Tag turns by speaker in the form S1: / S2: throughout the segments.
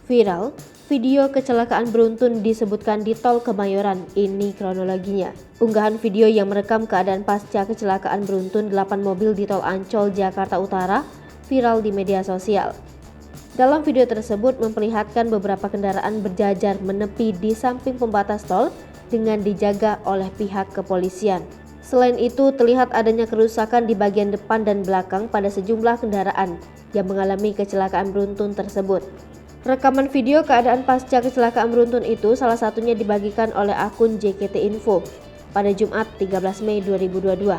S1: Viral, video kecelakaan beruntun disebutkan di Tol Kemayoran. Ini kronologinya. Unggahan video yang merekam keadaan pasca kecelakaan beruntun 8 mobil di Tol Ancol, Jakarta Utara viral di media sosial. Dalam video tersebut memperlihatkan beberapa kendaraan berjajar menepi di samping pembatas tol dengan dijaga oleh pihak kepolisian. Selain itu, terlihat adanya kerusakan di bagian depan dan belakang pada sejumlah kendaraan yang mengalami kecelakaan beruntun tersebut. Rekaman video keadaan pasca kecelakaan beruntun itu salah satunya dibagikan oleh akun JKT Info pada Jumat 13 Mei 2022.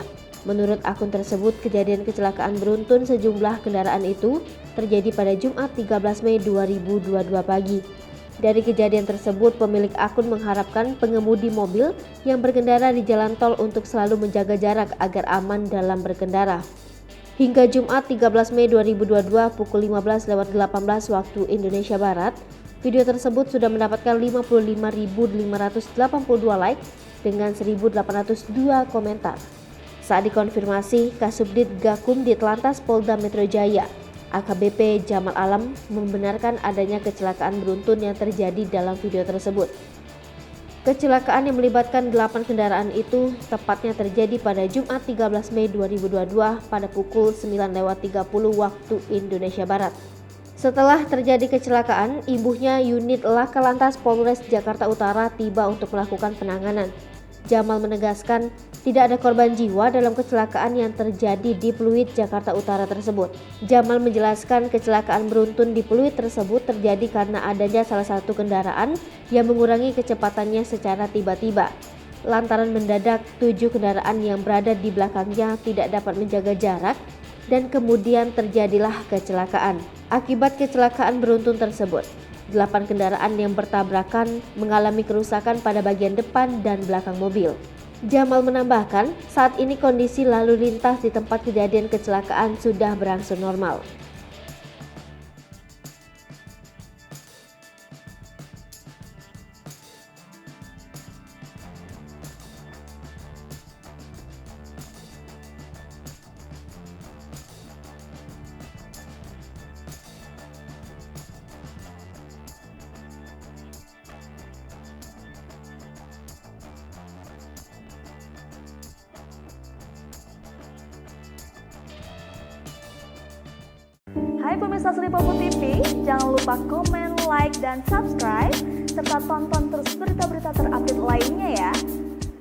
S1: Menurut akun tersebut, kejadian kecelakaan beruntun sejumlah kendaraan itu terjadi pada Jumat 13 Mei 2022 pagi. Dari kejadian tersebut, pemilik akun mengharapkan pengemudi mobil yang berkendara di jalan tol untuk selalu menjaga jarak agar aman dalam berkendara. Hingga Jumat 13 Mei 2022 pukul 15.18 waktu Indonesia Barat, video tersebut sudah mendapatkan 55.582 like dengan 1.802 komentar. Saat dikonfirmasi, Kasubdit Gakum Ditlantas Polda Metro Jaya, AKBP Jamal Alam, membenarkan adanya kecelakaan beruntun yang terjadi dalam video tersebut. Kecelakaan yang melibatkan 8 kendaraan itu tepatnya terjadi pada Jumat 13 Mei 2022 pada pukul 9.30 waktu Indonesia Barat. Setelah terjadi kecelakaan, imbuhnya unit Laka Lantas Polres Jakarta Utara tiba untuk melakukan penanganan. Jamal menegaskan tidak ada korban jiwa dalam kecelakaan yang terjadi di Pluit, Jakarta Utara tersebut. Jamal menjelaskan kecelakaan beruntun di Pluit tersebut terjadi karena adanya salah satu kendaraan yang mengurangi kecepatannya secara tiba-tiba. Lantaran mendadak 7 kendaraan yang berada di belakangnya tidak dapat menjaga jarak dan kemudian terjadilah kecelakaan. Akibat kecelakaan beruntun tersebut, 8 kendaraan yang bertabrakan mengalami kerusakan pada bagian depan dan belakang mobil. Jamal menambahkan, saat ini kondisi lalu lintas di tempat kejadian kecelakaan sudah berangsur normal.
S2: Hai pemirsa Sri Popo TV, jangan lupa komen, like, dan subscribe, serta tonton terus berita-berita terupdate lainnya ya.